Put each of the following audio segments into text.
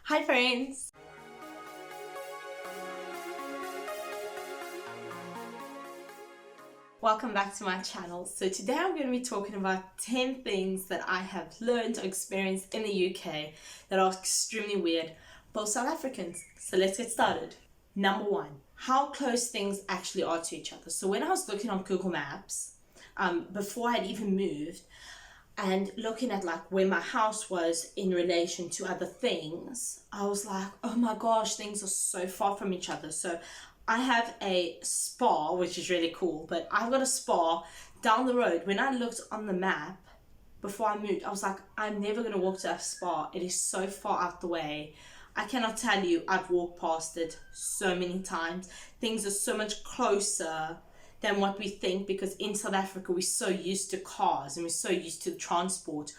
Hi friends! Welcome back to my channel. So today I'm going to be talking about 10 things that I have learned or experienced in the UK that are extremely weird for South Africans. So let's get started. Number one, how close things actually are to each other. So when I was looking on Google Maps, before I'd even moved, and looking at like where my house was in relation to other things, I was like, oh my gosh, things are so far from each other. So I have a spa, which is really cool, but I've got a spa down the road. When I looked on the map before I moved, I was like, I'm never going to walk to a spa. It is so far out the way. I cannot tell you, I've walked past it so many times. Things are so much closer than what we think, because in South Africa we're so used to cars and we're so used to transport,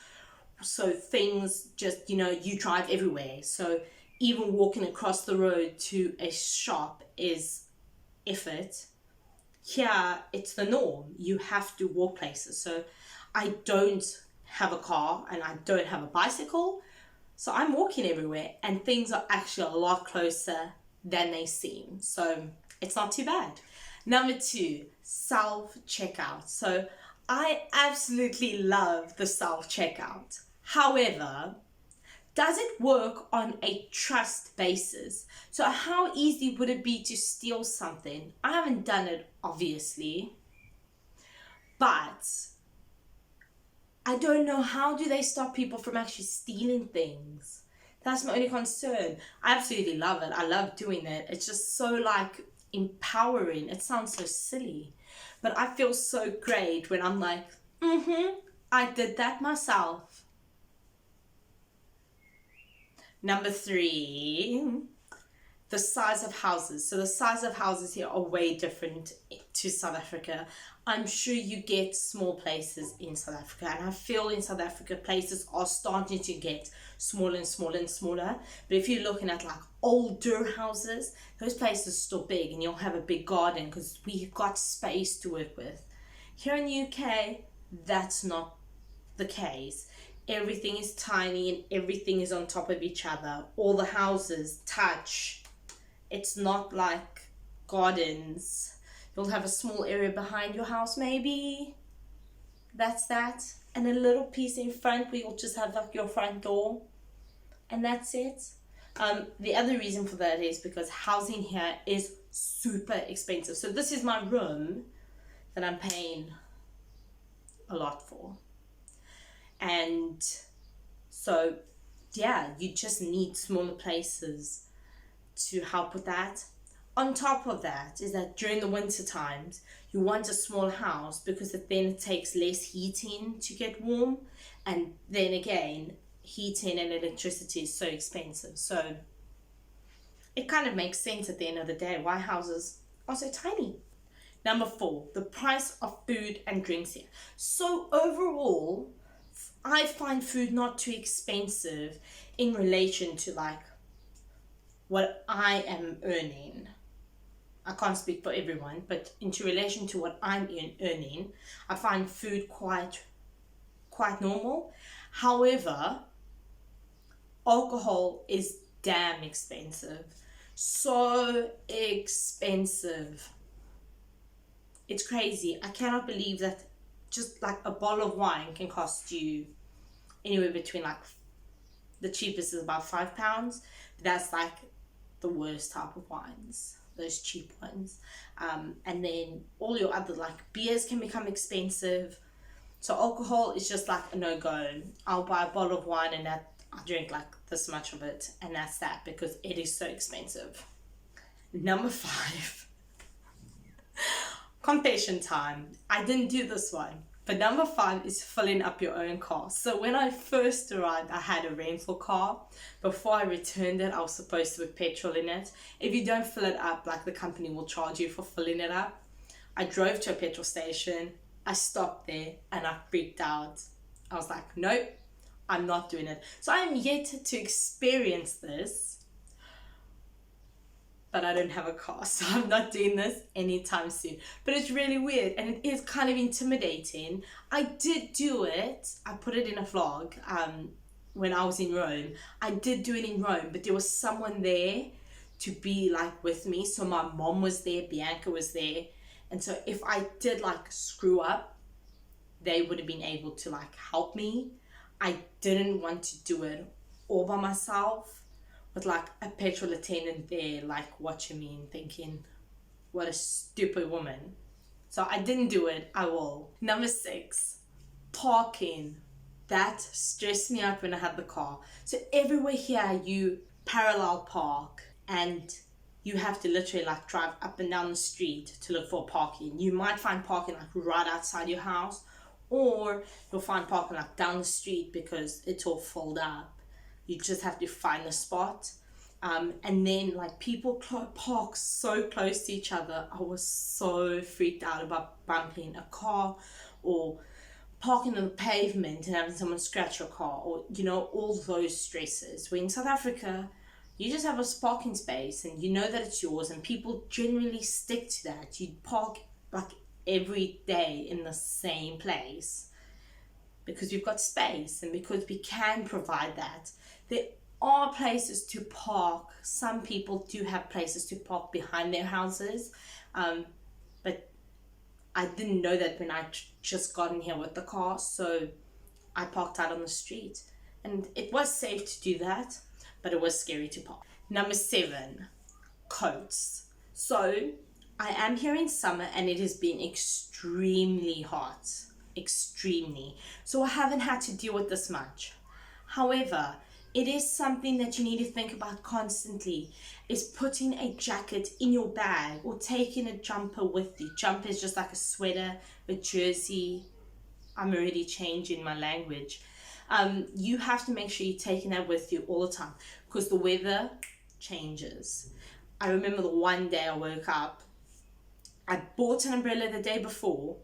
so things just, you drive everywhere. So even walking across the road to a shop is effort. Here it's the norm, you have to walk places. So I don't have a car and I don't have a bicycle, so I'm walking everywhere and things are actually a lot closer than they seem, so it's not too bad. Number two, self-checkout. So I absolutely love the self-checkout. However, does it work on a trust basis? So how easy would it be to steal something? I haven't done it, obviously, but I don't know, how do they stop people from actually stealing things? That's my only concern. I absolutely love it. I love doing it. It's just so like empowering. It sounds so silly, but I feel so great when I'm like, I did that myself. Number three, the size of houses. So the size of houses here are way different to South Africa. I'm sure you get small places in South Africa, and I feel in South Africa places are starting to get smaller and smaller and smaller. But if you're looking at like older houses, those places are still big and you'll have a big garden because we've got space to work with. Here in the UK, that's not the case. Everything is tiny and everything is on top of each other. All the houses touch. It's not like gardens. You'll have a small area behind your house, maybe. That's that. And a little piece in front where you'll just have like your front door. And that's it. The other reason for that is because housing here is super expensive. So this is my room that I'm paying a lot for. And so, yeah, you just need smaller places to help with that. On top of that is that during the winter times, you want a small house because then it takes less heating to get warm. And then again, heating and electricity is so expensive. So it kind of makes sense at the end of the day why houses are so tiny. Number four, the price of food and drinks here. So overall, I find food not too expensive in relation to like what I am earning. I can't speak for everyone, but into relation to what I'm earning, I find food quite normal. However, alcohol is damn expensive. So expensive. It's crazy. I cannot believe that just like a bottle of wine can cost you anywhere between like, the cheapest is about £5. That's like the worst type of wines, those cheap ones. And then all your other like beers can become expensive. So alcohol is just like a no-go. I'll buy a bottle of wine and I'll drink like this much of it, and that's that, because it is so expensive. Number five. Confession time. I didn't do this one, but number five is filling up your own car. So when I first arrived, I had a rental car. Before I returned it, I was supposed to put petrol in it. If you don't fill it up, like the company will charge you for filling it up. I drove to a petrol station, I stopped there and I freaked out. I was like, nope, I'm not doing it. So I am yet to experience this, but I don't have a car, so I'm not doing this anytime soon. But it's really weird and it is kind of intimidating. I did do it. I put it in a vlog. when I was in Rome. I did do it in Rome, but there was someone there to be like with me. So my mom was there, Bianca was there. And so if I did like screw up, they would have been able to like help me. I didn't want to do it all by myself with like a petrol attendant there like watching me and thinking, what a stupid woman. So I didn't do it. I will. Number 6, parking. That stressed me out when I had the car. So everywhere here you parallel park, and you have to literally like drive up and down the street to look for parking. You might find parking like right outside your house, or you'll find parking like down the street because it's all filled up. You just have to find a spot. And then like people park so close to each other. I was so freaked out about bumping a car or parking on the pavement and having someone scratch your car, or you know, all those stresses. When in South Africa, you just have a parking space and you know that it's yours, and people generally stick to that. You park like every day in the same place because we've got space and because we can provide that. There are places to park. Some people do have places to park behind their houses, but I didn't know that when I just got in here with the car, so I parked out on the street, and it was safe to do that, but it was scary to park. Number 7, coats. So I am here in summer and it has been extremely hot, extremely. So I haven't had to deal with this much. However, it is something that you need to think about constantly, is putting a jacket in your bag or taking a jumper with you. Jumper is just like a sweater, a jersey. I'm already changing my language. You have to make sure you're taking that with you all the time because the weather changes. I remember the one day I woke up, I bought an umbrella the day before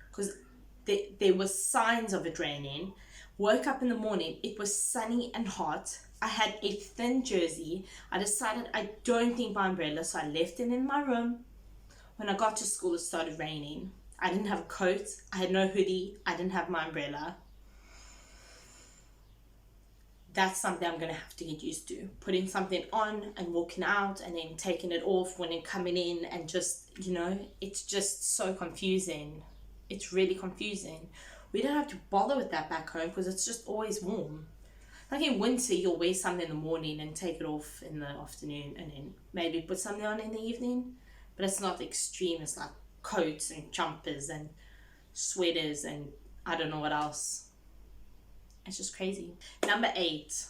because there was signs of it raining. Woke up in the morning, it was sunny and hot. I had a thin jersey. I decided I don't need my umbrella, so I left it in my room. When I got to school, it started raining. I didn't have a coat, I had no hoodie, I didn't have my umbrella. That's something I'm going to have to get used to. Putting something on and walking out and then taking it off when I'm coming in, and just, you know, it's just so confusing. It's really confusing. We don't have to bother with that back home because it's just always warm. Like in winter, you'll wear something in the morning and take it off in the afternoon and then maybe put something on in the evening. But it's not extreme. It's like coats and jumpers and sweaters and I don't know what else. It's just crazy. Number 8.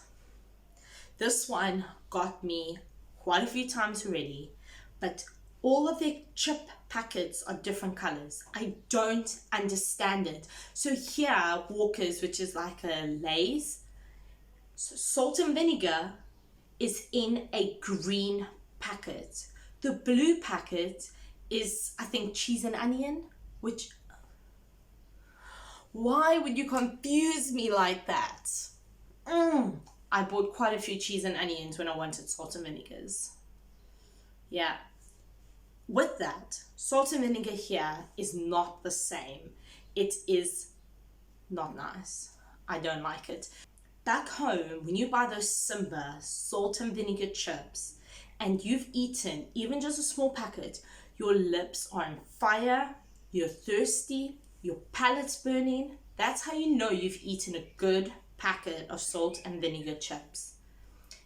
This one got me quite a few times already, but all of their chip packets are different colors. I don't understand it. So here, Walker's, which is like a Lay's, so salt and vinegar is in a green packet. The blue packet is, I think, cheese and onion, which... Why would you confuse me like that? I bought quite a few cheese and onions when I wanted salt and vinegars. Yeah. With that, salt and vinegar here is not the same. It is not nice. I don't like it. Back home, when you buy those Simba salt and vinegar chips and you've eaten even just a small packet, your lips are on fire, you're thirsty, your palate's burning. That's how you know you've eaten a good packet of salt and vinegar chips.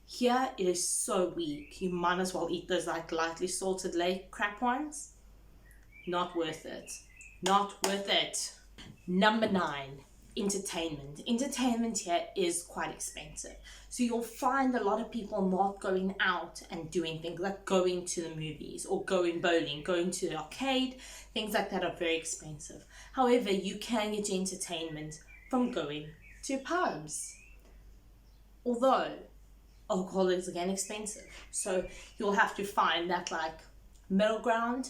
Here it is so weak. You might as well eat those like lightly salted lake crap ones. Not worth it. Not worth it. Number 9, entertainment. Entertainment here is quite expensive. So you'll find a lot of people not going out and doing things like going to the movies or going bowling, going to the arcade. Things like that are very expensive. However, you can get your entertainment from going to pubs. Although alcohol is again expensive. So you'll have to find that like middle ground.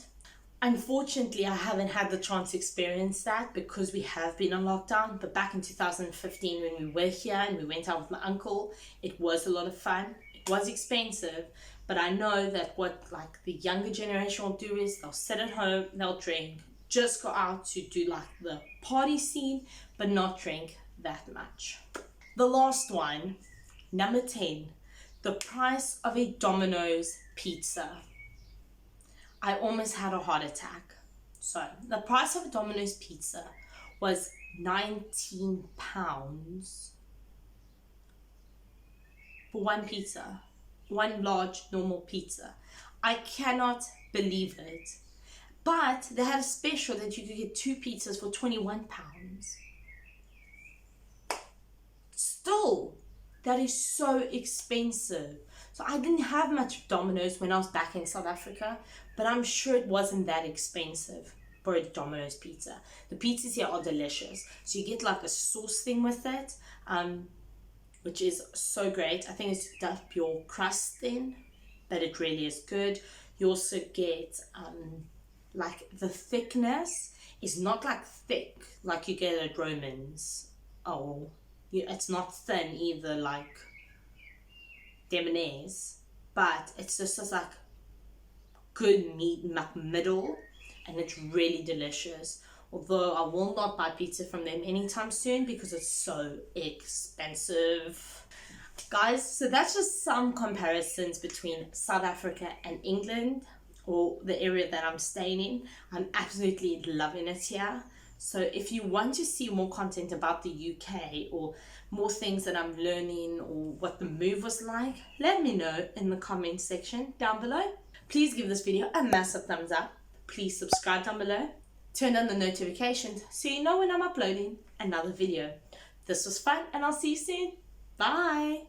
Unfortunately, I haven't had the chance to experience that because we have been on lockdown. But back in 2015, when we were here and we went out with my uncle, it was a lot of fun. It was expensive, but I know that what like the younger generation will do is they'll sit at home, they'll drink, just go out to do like the party scene, but not drink that much. The last one, number 10, the price of a Domino's pizza. I almost had a heart attack. So the price of a Domino's pizza was £19 for one pizza, one large normal pizza. I cannot believe it. But they had a special that you could get 2 pizzas for £21. Still, that is so expensive. So I didn't have much Domino's when I was back in South Africa, but I'm sure it wasn't that expensive for a Domino's pizza. The pizzas here are delicious. So you get like a sauce thing with it, which is so great. I think it's up your crust then, but it really is good. You also get like the thickness is not like thick like you get at Roman's. It's not thin either like Demonese, but it's just like good meat middle, and it's really delicious. Although I will not buy pizza from them anytime soon because it's so expensive. Guys, so that's just some comparisons between South Africa and England, or the area that I'm staying in. I'm absolutely loving it here. So if you want to see more content about the UK or more things that I'm learning or what the move was like, let me know in the comment section down below. Please give this video a massive thumbs up. Please subscribe down below. Turn on the notifications so you know when I'm uploading another video. This was fun and I'll see you soon. Bye.